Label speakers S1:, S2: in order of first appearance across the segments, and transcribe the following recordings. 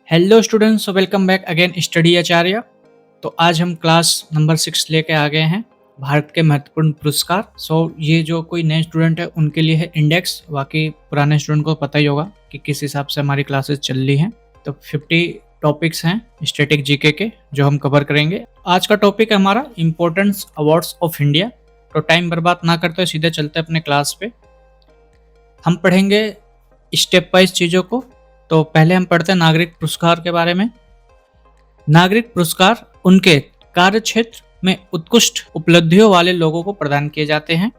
S1: Hello students, welcome back again study Acharya. तो आज हम क्लास नंबर 6 लेके आ गए हैं, भारत के महत्वपूर्ण पुरस्कार। ये जो कोई नए स्टूडेंट है उनके लिए है इंडेक्स, बाकी पुराने स्टूडेंट को पता ही होगा कि किस हिसाब से हमारी क्लासेस चल रही हैं। तो 50 टॉपिक्स हैं स्टैटिक जीके के जो हम कवर करेंगे। आज का टॉपिक है हमारा इम्पोर्टेंस अवार्ड्स ऑफ इंडिया। तो टाइम बर्बाद ना करते हुए सीधे चलते अपने क्लास पे। हम पढ़ेंगे स्टेप वाइज चीज़ों को। तो पहले हम पढ़ते हैं नागरिक पुरस्कार के बारे में। नागरिक पुरस्कार उनके कार्य क्षेत्र में उत्कृष्ट उपलब्धियों वाले लोगों को प्रदान किए जाते हैं।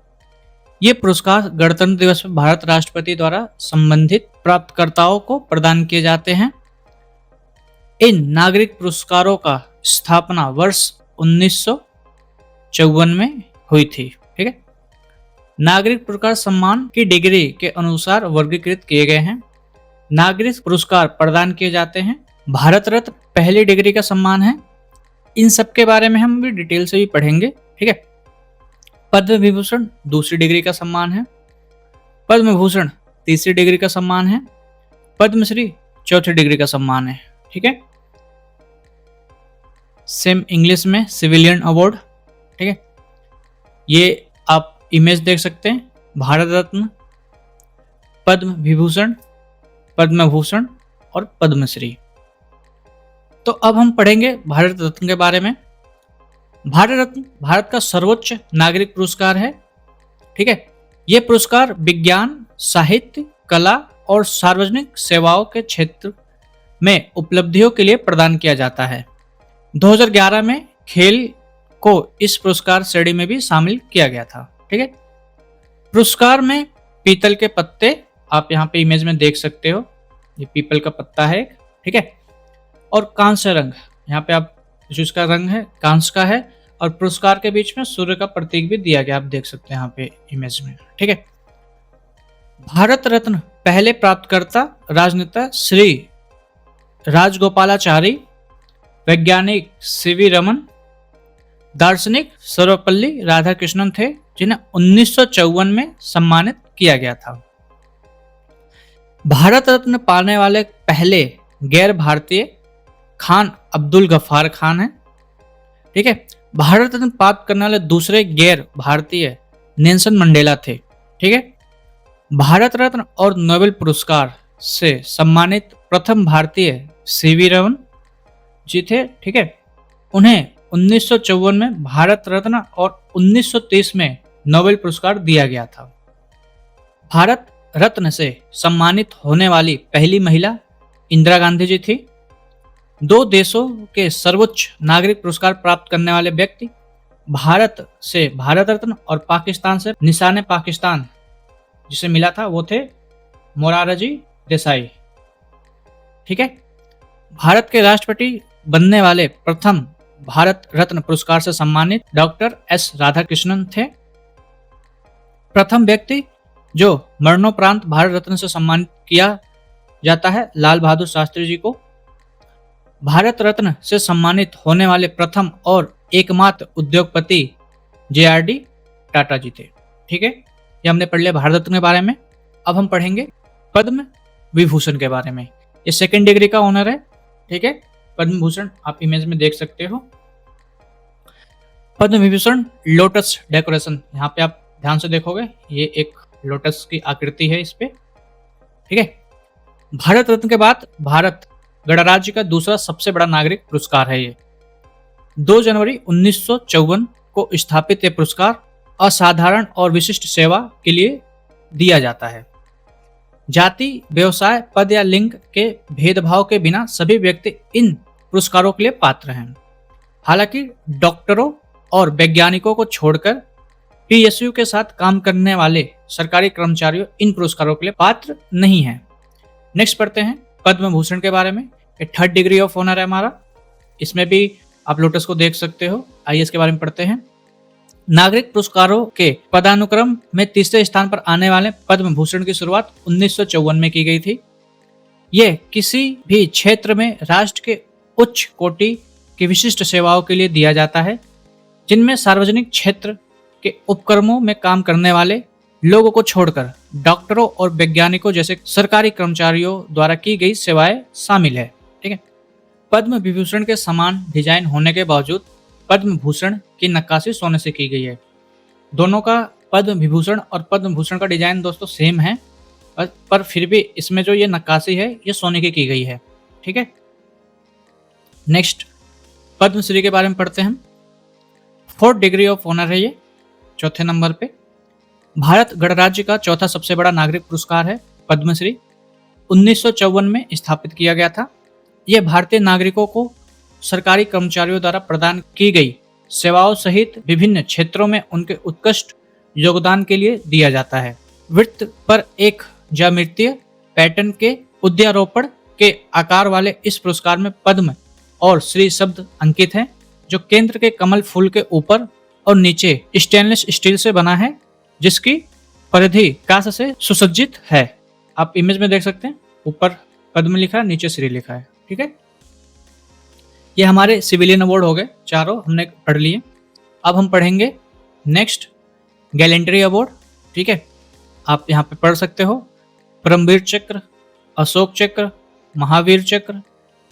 S1: ये पुरस्कार गणतंत्र दिवस पर भारत राष्ट्रपति द्वारा संबंधित प्राप्तकर्ताओं को प्रदान किए जाते हैं। इन नागरिक पुरस्कारों का स्थापना वर्ष 1954 में हुई थी। ठीक है। नागरिक पुरस्कार सम्मान की डिग्री के अनुसार वर्गीकृत किए गए हैं। नागरिक पुरस्कार प्रदान किए जाते हैं। भारत रत्न पहली डिग्री का सम्मान है। इन सब के बारे में हम भी डिटेल से भी पढ़ेंगे। ठीक है। पद्म विभूषण दूसरी डिग्री का सम्मान है। पद्म भूषण तीसरी डिग्री का सम्मान है। पद्मश्री चौथी डिग्री का सम्मान है। ठीक है। सेम इंग्लिश में सिविलियन अवार्ड। ठीक है। ये आप इमेज देख सकते हैं। भारत रत्न, पद्म विभूषण, पद्म भूषण और पद्मश्री। तो अब हम पढ़ेंगे भारत रत्न के बारे में। भारत रत्न भारत का सर्वोच्च नागरिक पुरस्कार है। ठीक है। यह पुरस्कार विज्ञान, साहित्य, कला और सार्वजनिक सेवाओं के क्षेत्र में उपलब्धियों के लिए प्रदान किया जाता है। 2011 में खेल को इस पुरस्कार श्रेणी में भी शामिल किया गया था। ठीक है। पुरस्कार में पीतल के पत्ते आप यहाँ पे इमेज में देख सकते हो, ये पीपल का पत्ता है। ठीक है। और कांस्य रंग, यहाँ पे आप जो इसका रंग है कांस्य का है। और पुरस्कार के बीच में सूर्य का प्रतीक भी दिया गया, आप देख सकते हैं यहाँ पे इमेज में। ठीक है। भारत रत्न पहले प्राप्तकर्ता राजनेता श्री राजगोपालाचारी, वैज्ञानिक सीवी रमन, दार्शनिक सर्वपल्ली राधाकृष्णन थे, जिन्हें 1954 में सम्मानित किया गया था। भारत रत्न पाने वाले पहले गैर भारतीय खान अब्दुल गफ्फार खान हैं। ठीक है। भारत रत्न प्राप्त करने वाले दूसरे गैर भारतीय नेल्सन मंडेला थे। ठीक है। भारत रत्न और नोबेल पुरस्कार से सम्मानित प्रथम भारतीय सीवी रमन जी थे। ठीक है। उन्हें 1954 में भारत रत्न और 1930 में नोबेल पुरस्कार दिया गया था। भारत रत्न से सम्मानित होने वाली पहली महिला इंदिरा गांधी जी थी। दो देशों के सर्वोच्च नागरिक पुरस्कार प्राप्त करने वाले व्यक्ति भारत से भारत रत्न और पाकिस्तान से निशान पाकिस्तान जिसे मिला था वो थे मोरारजी देसाई। ठीक है। भारत के राष्ट्रपति बनने वाले प्रथम भारत रत्न पुरस्कार से सम्मानित डॉक्टर एस राधाकृष्णन थे। प्रथम व्यक्ति जो मरणोपरांत भारत रत्न से सम्मानित किया जाता है लाल बहादुर शास्त्री जी को। भारत रत्न से सम्मानित होने वाले प्रथम और एकमात्र उद्योगपति JRD टाटा जी थे। ठीक है। ये हमने पढ़ लिया भारत रत्न के बारे में। अब हम पढ़ेंगे पद्म विभूषण के बारे में। ये सेकंड डिग्री का ऑनर है। ठीक है। पद्म भूषण आप इमेज में देख सकते हो। पद्म विभूषण लोटस डेकोरेशन, यहाँ पे आप ध्यान से देखोगे ये एक लोटस की आकृति है इस पे। ठीक है। भारत रत्न के बाद भारत गणराज्य का दूसरा सबसे बड़ा नागरिक पुरस्कार है। ये 2 जनवरी 1954 को स्थापित ये पुरस्कार असाधारण और विशिष्ट सेवा के लिए दिया जाता है। जाति, व्यवसाय, पद या लिंग के भेदभाव के बिना सभी व्यक्ति इन पुरस्कारों के लिए पात्र हैं। हालांकि डॉक्टरों और वैज्ञानिकों को छोड़कर PSU के साथ काम करने वाले सरकारी कर्मचारियों इन पुरस्कारों के लिए पात्र नहीं हैं। नेक्स्ट पढ़ते हैं पद्म भूषण के बारे में। ये थर्ड डिग्री ऑफ ऑनर है हमारा। इसमें भी आप लोटस को देख सकते हो। आइए इसके बारे में पढ़ते हैं। नागरिक पुरस्कारों के पदानुक्रम में तीसरे स्थान पर आने वाले पद्म भूषण की शुरुआत 1954 में की गई थी। यह किसी भी क्षेत्र में राष्ट्र के उच्च कोटि की विशिष्ट सेवाओं के लिए दिया जाता है, जिनमें सार्वजनिक क्षेत्र के उपक्रमों में काम करने वाले लोगों को छोड़कर डॉक्टरों और वैज्ञानिकों जैसे सरकारी कर्मचारियों द्वारा की गई सेवाएं शामिल है। ठीक है। पद्म विभूषण के समान डिजाइन होने के बावजूद पद्म भूषण की नक्काशी सोने से की गई है। दोनों का पद्म विभूषण और पद्म भूषण का डिजाइन दोस्तों सेम है, पर फिर भी इसमें जो ये नक्काशी है ये सोने की गई है। ठीक है। नेक्स्ट पद्मश्री के बारे में पढ़ते हैं हम। 4th डिग्री ऑफ ऑनर है ये, चौथे नंबर पे। भारत गणराज्य का चौथा सबसे बड़ा नागरिक पुरस्कार है पद्मश्री। 1954 में स्थापित किया गया था। यह भारतीय नागरिकों को सरकारी कर्मचारियों द्वारा प्रदान की गई सेवाओं सहित विभिन्न क्षेत्रों में उनके उत्कृष्ट योगदान के लिए दिया जाता है। वृत्त पर एक ज्यामितीय पैटर्न के उद्यारोपण के आकार वाले इस पुरस्कार में पद्म और श्री शब्द अंकित है, जो केंद्र के कमल फूल के ऊपर और नीचे स्टेनलेस स्टील से बना है, जिसकी परिधि कांस्य से सुसज्जित है। आप इमेज में देख सकते हैं, ऊपर पद्म लिखा है, नीचे श्री लिखा है। ठीक है। ये हमारे सिविलियन अवार्ड हो गए, चारों हमने पढ़ लिए। अब हम पढ़ेंगे नेक्स्ट गैलेंट्री अवार्ड। ठीक है। आप यहाँ पे पढ़ सकते हो परमवीर चक्र, अशोक चक्र, महावीर चक्र,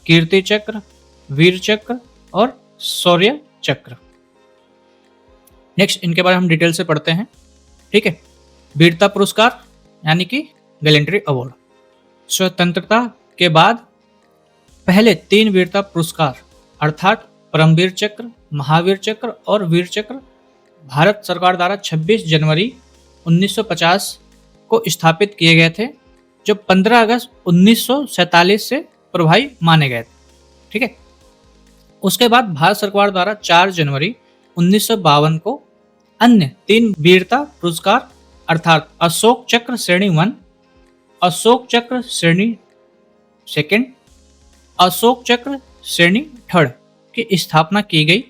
S1: कीर्ति चक्र, वीर चक्र और शौर्य चक्र। नेक्स्ट इनके बारे में हम डिटेल से पढ़ते हैं। ठीक है। वीरता पुरस्कार यानी कि गैलेंट्री अवार्ड। स्वतंत्रता के बाद पहले 3 वीरता पुरस्कार अर्थात परमवीर चक्र, महावीर चक्र और वीर चक्र भारत सरकार द्वारा 26 जनवरी 1950 को स्थापित किए गए थे, जो 15 अगस्त 1947 से प्रभावी माने गए थे। ठीक है। उसके बाद भारत सरकार द्वारा 4 जनवरी 1952 को अन्य 3 वीरता पुरस्कार अर्थात अशोक चक्र श्रेणी 1, अशोक चक्र श्रेणी 2, अशोक चक्र श्रेणी 3 की स्थापना की गई,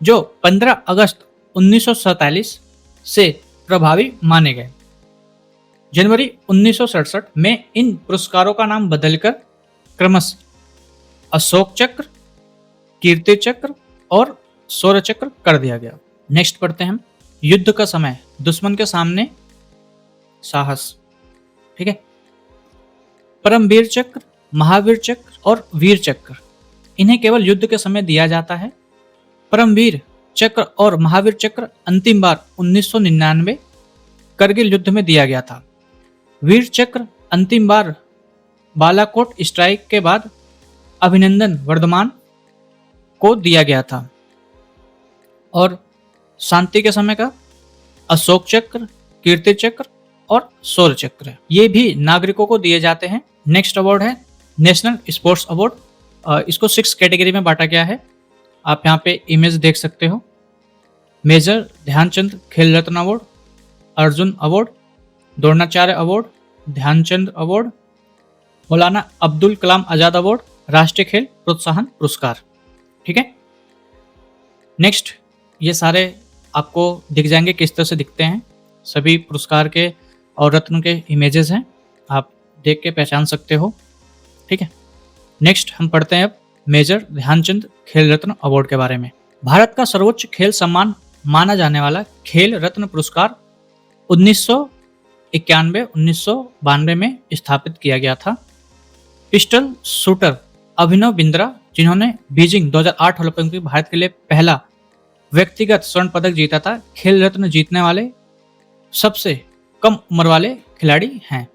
S1: जो 15 अगस्त 1947 से प्रभावी माने गए। जनवरी 1967 में इन पुरस्कारों का नाम बदलकर क्रमशः अशोक चक्र, कीर्ति चक्र और शौर्य चक्र कर दिया गया। नेक्स्ट पढ़ते हैं हम युद्ध का समय दुश्मन के सामने साहस। ठीक है। परमवीर चक्र, महावीर चक्र और वीर चक्र इन्हें केवल युद्ध के समय दिया जाता है। परमवीर चक्र और महावीर चक्र अंतिम बार 1999 करगिल युद्ध में दिया गया था। वीर चक्र अंतिम बार बालाकोट स्ट्राइक के बाद अभिनंदन वर्धमान को दिया गया था। और शांति के समय का अशोक चक्र, कीर्ति चक्र और शौर्य चक्र ये भी नागरिकों को दिए जाते हैं। नेक्स्ट अवार्ड है नेशनल स्पोर्ट्स अवार्ड। इसको 6 कैटेगरी में बांटा गया है। आप यहाँ पे इमेज देख सकते हो। Major Dhyanchand Khel Ratna award, Arjuna award, Dronacharya award, Dhyanchand award, Maulana Abdul Kalam Azad award, राष्ट्रीय खेल प्रोत्साहन पुरस्कार। ठीक है। नेक्स्ट ये सारे आपको दिख जाएंगे, किस तरह से दिखते हैं। सभी पुरस्कार के और रत्न के इमेजेस हैं, आप देख के पहचान सकते हो। ठीक है। नेक्स्ट हम पढ़ते हैं अब मेजर ध्यानचंद खेल रत्न अवार्ड के बारे में। भारत का सर्वोच्च खेल सम्मान माना जाने वाला खेल रत्न पुरस्कार 1991-1992 में स्थापित किया गया था। पिस्टल शूटर अभिनव बिंद्रा, जिन्होंने बीजिंग 2008 ओलंपिक में भारत के लिए पहला व्यक्तिगत स्वर्ण पदक जीता था, खेल रत्न जीतने वाले सबसे कम उम्र वाले खिलाड़ी हैं।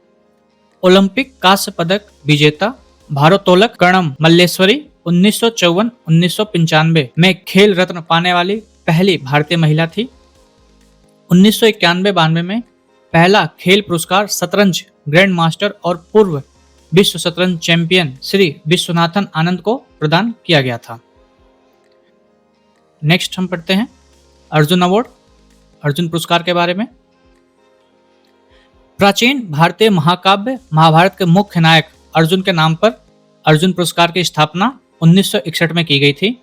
S1: ओलंपिक कांस्य पदक विजेता भारोत्तोलक कर्णम मल्लेश्वरी 1954-1995 में खेल रत्न पाने वाली पहली भारतीय महिला थी। 1991-92 में पहला खेल पुरस्कार शतरंज ग्रैंड मास्टर और पूर्व विश्व शतरंज चैंपियन श्री विश्वनाथन आनंद को प्रदान किया गया था। नेक्स्ट हम पढ़ते हैं अर्जुन अवार्ड, अर्जुन पुरस्कार के बारे में। प्राचीन भारतीय महाकाव्य महाभारत के मुख्य नायक अर्जुन के नाम पर अर्जुन पुरस्कार की स्थापना 1961 में की गई थी।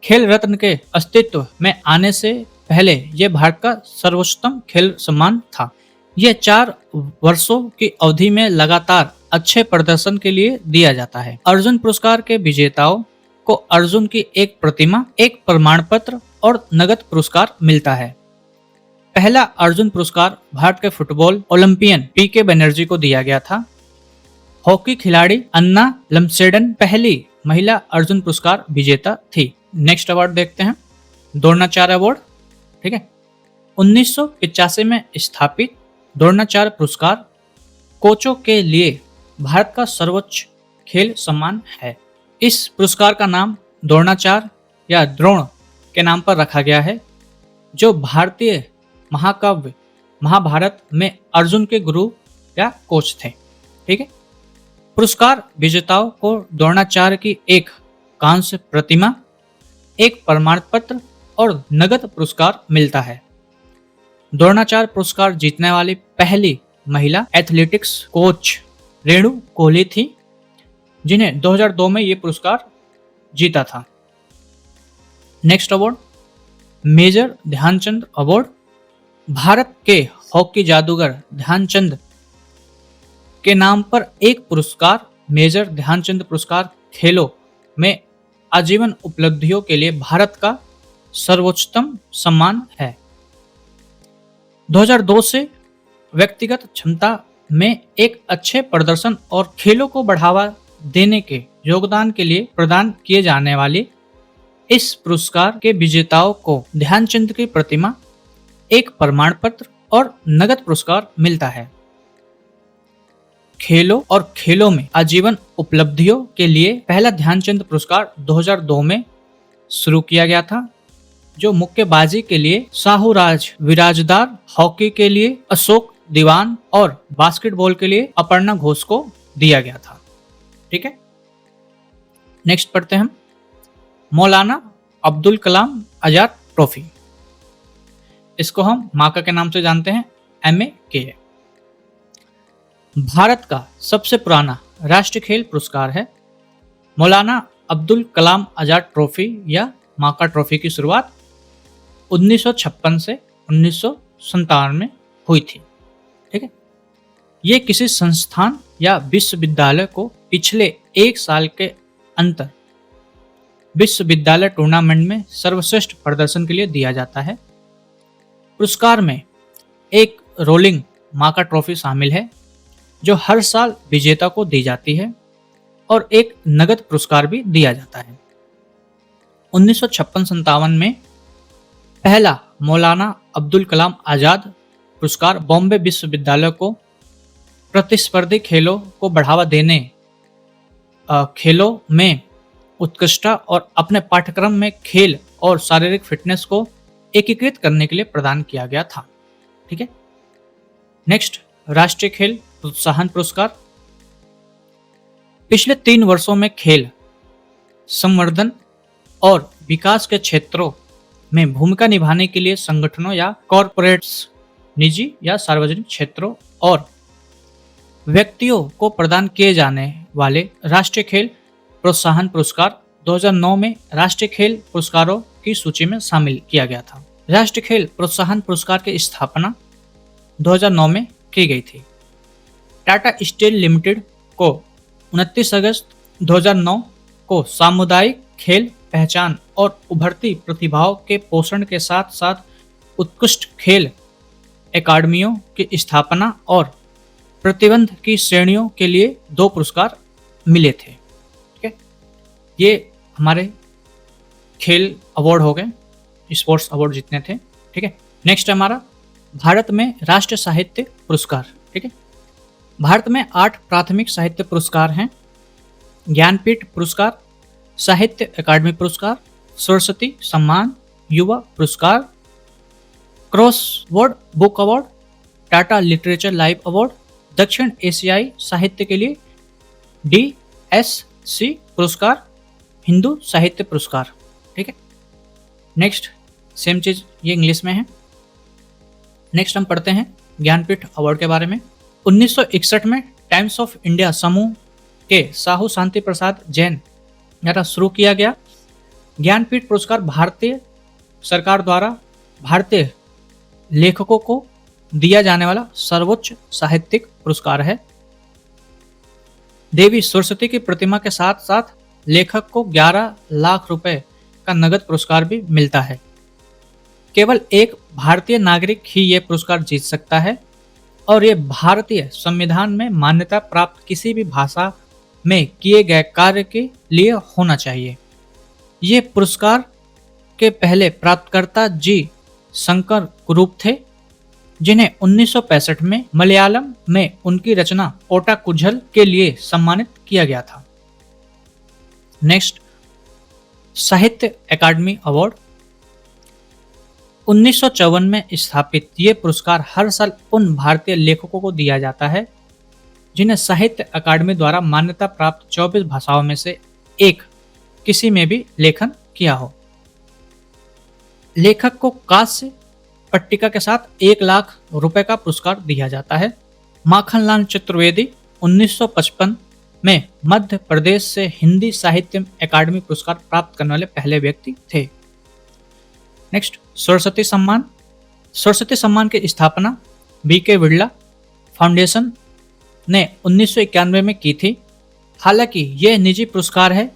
S1: खेल रत्न के अस्तित्व में आने से पहले यह भारत का सर्वोच्चतम खेल सम्मान था। यह 4 वर्षों की अवधि में लगातार अच्छे प्रदर्शन के लिए दिया जाता है। अर्जुन पुरस्कार के विजेताओं को अर्जुन की एक प्रतिमा, एक प्रमाण पत्र और नगद पुरस्कार मिलता है। पहला अर्जुन पुरस्कार भारत के फुटबॉल ओलंपियन पीके बनर्जी को दिया गया था। हॉकी खिलाड़ी अन्ना लम्सेडन पहली महिला अर्जुन पुरस्कार विजेता थी। नेक्स्ट अवार्ड देखते हैं, द्रोणाचार्य अवार्ड। ठीक है, 1985 में स्थापित द्रोणाचार्य पुरस्कार कोचों के लिए भारत का सर्वोच्च खेल सम्मान है। इस पुरस्कार का नाम द्रोणाचार्य या द्रोण के नाम पर रखा गया है, जो भारतीय महाकाव्य महाभारत में अर्जुन के गुरु या कोच थे। ठीक है, पुरस्कार विजेताओं को द्रोणाचार्य की एक कांस्य प्रतिमा, एक प्रमाण पत्र और नगद पुरस्कार मिलता है। द्रोणाचार्य पुरस्कार जीतने वाली पहली महिला एथलेटिक्स कोच रेणु कोहली थी, जिन्हें 2002 में यह पुरस्कार जीता था। Next award, major Dhyan Chand award. Bharat के हॉकी जादूगर ध्यानचंद के नाम पर एक पुरस्कार, मेजर ध्यानचंद पुरस्कार, खेलों में आजीवन उपलब्धियों के लिए भारत का सर्वोच्चतम सम्मान है। 2002 से व्यक्तिगत क्षमता में एक अच्छे प्रदर्शन और खेलों को बढ़ावा देने के योगदान के लिए प्रदान किए जाने वाले इस पुरस्कार के विजेताओं को ध्यानचंद की प्रतिमा, एक प्रमाण पत्र और नगद पुरस्कार मिलता है। खेलों और खेलों में आजीवन उपलब्धियों के लिए पहला ध्यानचंद पुरस्कार 2002 में शुरू किया गया था, जो मुक्केबाजी के लिए साहूराज विराजदार, हॉकी के लिए अशोक दीवान और बास्केटबॉल के लिए अपर्णा घोष को दिया गया था। ठीक है, नेक्स्ट पढ़ते हैं हम, मौलाना अब्दुल कलाम आजाद ट्रॉफी। इसको हम माका के नाम से जानते हैं, MAKA। भारत का सबसे पुराना राष्ट्रीय खेल पुरस्कार है। मौलाना अब्दुल कलाम आजाद ट्रॉफी या माका ट्रॉफी की शुरुआत 1956 से 1957 में हुई थी। ठीक है, ये किसी संस्थान या विश्वविद्यालय को पिछले एक साल के अंतर विश्वविद्यालय टूर्नामेंट में सर्वश्रेष्ठ प्रदर्शन के लिए दिया जाता है। पुरस्कार में एक रोलिंग माका ट्रॉफी शामिल है, जो हर साल विजेता को दी जाती है, और एक नगद पुरस्कार भी दिया जाता है। 1956-57 में पहला मौलाना अब्दुल कलाम आजाद पुरस्कार बॉम्बे विश्वविद्यालय को प्रतिस्पर्धी खेलों को बढ़ावा देने, खेलों में उत्कृष्टता और अपने पाठ्यक्रम में खेल और शारीरिक फिटनेस को एकीकृत करने के लिए प्रदान किया गया था। ठीक है, नेक्स्ट, राष्ट्रीय खेल प्रोत्साहन पुरस्कार। पिछले 3 वर्षों में खेल संवर्धन और विकास के क्षेत्रों में भूमिका निभाने के लिए संगठनों या कॉरपोरेट्स, निजी या सार्वजनिक क्षेत्रों और व्यक्तियों को प्रदान किए जाने वाले राष्ट्रीय खेल प्रोत्साहन पुरस्कार 2009 में राष्ट्रीय खेल पुरस्कारों की सूची में शामिल किया गया था। राष्ट्रीय खेल प्रोत्साहन पुरस्कार की स्थापना 2009 में की गई थी। टाटा स्टील लिमिटेड को 29 अगस्त 2009 को सामुदायिक खेल पहचान और उभरती प्रतिभाओं के पोषण के साथ साथ उत्कृष्ट खेल अकादमियों की स्थापना और प्रतिबंध की श्रेणियों के लिए 2 पुरस्कार मिले थे। ठीक है, ये हमारे खेल अवार्ड हो गए, स्पोर्ट्स अवार्ड जितने थे। ठीक है, नेक्स्ट हमारा भारत में राष्ट्रीय साहित्य पुरस्कार। ठीक है, भारत में 8 प्राथमिक साहित्य पुरस्कार हैं। ज्ञानपीठ पुरस्कार, साहित्य अकादमी पुरस्कार, सरस्वती सम्मान, युवा पुरस्कार, crossword book award, Tata literature live award, दक्षिण एशियाई साहित्य के लिए DSC पुरस्कार, हिंदू साहित्य पुरस्कार। ठीक है, नेक्स्ट सेम चीज ये इंग्लिश में है। नेक्स्ट हम पढ़ते हैं ज्ञानपीठ अवार्ड के बारे में। 1961 में टाइम्स ऑफ इंडिया समूह के साहू शांति प्रसाद जैन द्वारा शुरू किया गया ज्ञानपीठ पुरस्कार भारतीय सरकार द्वारा भारतीय लेखकों को दिया जाने वाला सर्वोच्च साहित्यिक पुरस्कार है। देवी सरस्वती की प्रतिमा के साथ साथ लेखक को 11 लाख रुपए का नगद पुरस्कार भी मिलता है। केवल एक भारतीय नागरिक ही यह पुरस्कार जीत सकता है। और ये भारतीय संविधान में मान्यता प्राप्त किसी भी भाषा में किए गए कार्य के लिए होना चाहिए। ये पुरस्कार के पहले प्राप्तकर्ता जी शंकर कुरूप थे, जिन्हें 1965 में मलयालम में उनकी रचना ओटाकुझल के लिए सम्मानित किया गया था। नेक्स्ट, साहित्य अकादमी अवार्ड। 1954 में स्थापित ये पुरस्कार हर साल उन भारतीय लेखकों को दिया जाता है जिन्हें साहित्य अकादमी द्वारा मान्यता प्राप्त 24 भाषाओं में से एक किसी में भी लेखन किया हो। लेखक को कांस्य पट्टिका के साथ 1 लाख रुपए का पुरस्कार दिया जाता है। माखनलाल चतुर्वेदी 1955 में मध्य प्रदेश से हिंदी साहित्य अकादमी पुरस्कार प्राप्त करने वाले पहले व्यक्ति थे। नेक्स्ट, सरस्वती सम्मान। सरस्वती सम्मान की स्थापना BK बिड़ला फाउंडेशन ने 1991 में की थी। हालांकि यह निजी पुरस्कार है,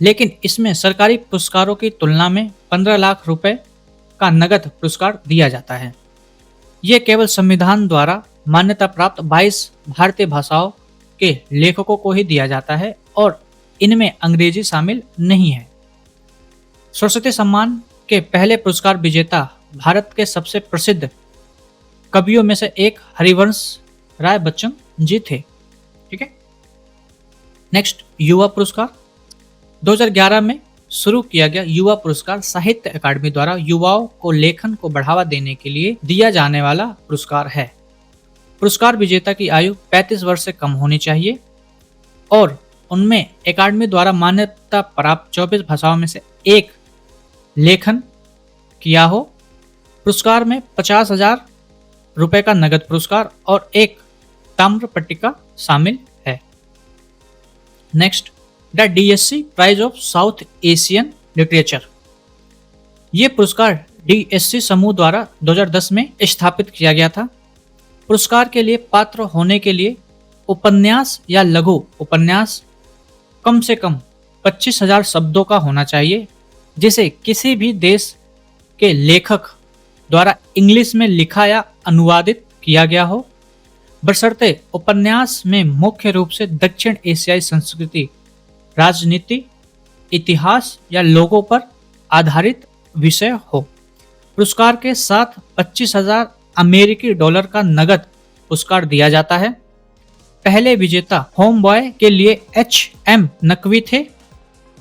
S1: लेकिन इसमें सरकारी पुरस्कारों की तुलना में 15 लाख रुपए का नगद पुरस्कार दिया जाता है। यह केवल संविधान द्वारा मान्यता प्राप्त 22 भारतीय भाषाओं के लेखकों को ही दिया जाता है और इनमें अंग्रेजी शामिल नहीं है। सरस्वती सम्मान के पहले पुरस्कार विजेता भारत के सबसे प्रसिद्ध कवियों में से एक हरिवंश राय बच्चन जी थे। ठीक है। नेक्स्ट, युवा पुरस्कार। 2011 में शुरू किया गया युवा पुरस्कार साहित्य अकादमी द्वारा युवाओं को लेखन को बढ़ावा देने के लिए दिया जाने वाला पुरस्कार है। पुरस्कार विजेता की आयु 35 वर्ष से कम होनी चाहिए और उनमें अकादमी द्वारा मान्यता प्राप्त 24 भाषाओं में से एक लेखन किया हो। पुरस्कार में 50,000 रुपए का नगद पुरस्कार और एक ताम्र पट्टिका शामिल है। Next, the DSC prize of South Asian literature. ये पुरस्कार DSC समूह द्वारा 2010 में स्थापित किया गया था। पुरस्कार के लिए पात्र होने के लिए उपन्यास या लघु उपन्यास कम से कम 25,000 शब्दों का होना चाहिए, जिसे किसी भी देश के लेखक द्वारा इंग्लिश में लिखा या अनुवादित किया गया हो, बशर्ते उपन्यास में मुख्य रूप से दक्षिण एशियाई संस्कृति, राजनीति, इतिहास या लोगों पर आधारित विषय हो। पुरस्कार के साथ 25,000 अमेरिकी डॉलर का नगद पुरस्कार दिया जाता है। पहले विजेता होम बॉय के लिए HM नकवी थे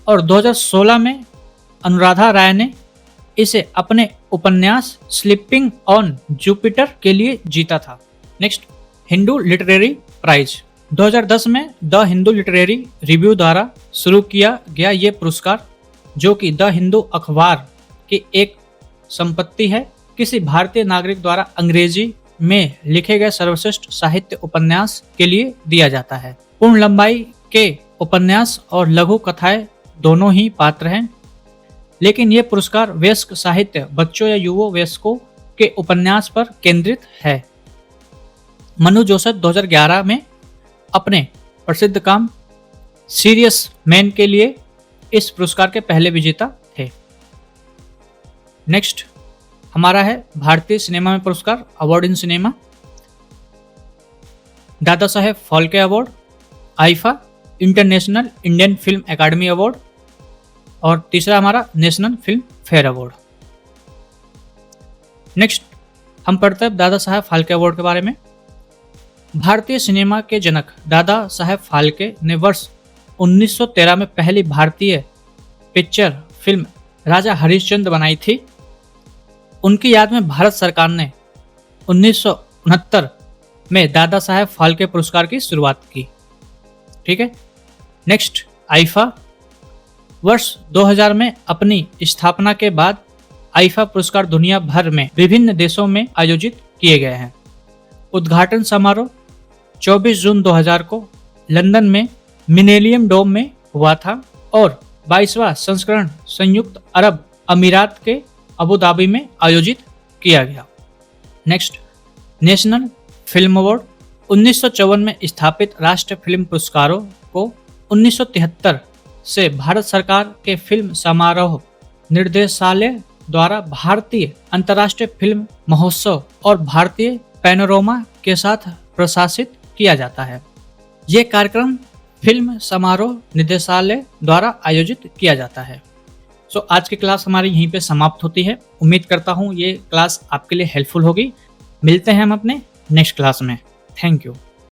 S1: और 2016 में अनुराधा राय ने इसे अपने उपन्यास स्लीपिंग ऑन जुपिटर के लिए जीता था। Next, Hindu literary prize. 2010 में द हिंदू लिटरेरी रिव्यू द्वारा शुरू किया गया ये पुरस्कार, जो कि द हिंदू अखबार की एक संपत्ति है, किसी भारतीय नागरिक द्वारा अंग्रेजी में लिखे गए सर्वश्रेष्ठ साहित्य उपन्यास के लिए दिया जाता है। पूर्ण लंबाई के उपन्यास और लघु कथाएं दोनों ही पात्र हैं, लेकिन यह पुरस्कार वयस्क साहित्य, बच्चों या युवा वयस्कों के उपन्यास पर केंद्रित है। मनु जोसेफ 2011 में अपने प्रसिद्ध काम सीरियस मैन के लिए इस पुरस्कार के पहले विजेता थे। नेक्स्ट हमारा है भारतीय सिनेमा में पुरस्कार, award in cinema. Dada Saheb Phalke award, IIFA international Indian film academy award और तीसरा हमारा national Filmfare award. Next हम पढ़ते हैं दादा साहेब फाल्के अवार्ड के बारे में। भारतीय सिनेमा के जनक दादा साहेब फाल्के ने वर्ष 1913 में पहली भारतीय पिक्चर फिल्म राजा हरिश्चंद्र बनाई थी। उनकी याद में भारत सरकार ने 1969 में दादा साहेब फाल्के पुरस्कार की शुरुआत की। ठीक है। Next IIFA. वर्ष 2000 में अपनी स्थापना के बाद आईफा पुरस्कार दुनिया भर में विभिन्न देशों में आयोजित किए गए हैं। उद्घाटन समारोह 24 जून 2000 को लंदन में मिलेनियम डोम में हुआ था और 22वां संस्करण संयुक्त अरब अमीरात के अबू धाबी में आयोजित किया गया। Next national film award. 1954 में स्थापित राष्ट्रीय फिल्म पुरस्कारों को 1973 से भारत सरकार के फिल्म समारोह निर्देशालय द्वारा भारतीय अंतर्राष्ट्रीय फिल्म महोत्सव और भारतीय पैनोरामा के साथ प्रशासित किया जाता है। ये कार्यक्रम फिल्म समारोह निदेशालय द्वारा आयोजित किया जाता है। सो आज की क्लास हमारी यहीं पे समाप्त होती है। उम्मीद करता हूँ ये क्लास आपके लिए हेल्पफुल होगी। मिलते हैं हम अपने नेक्स्ट क्लास में। Thank you.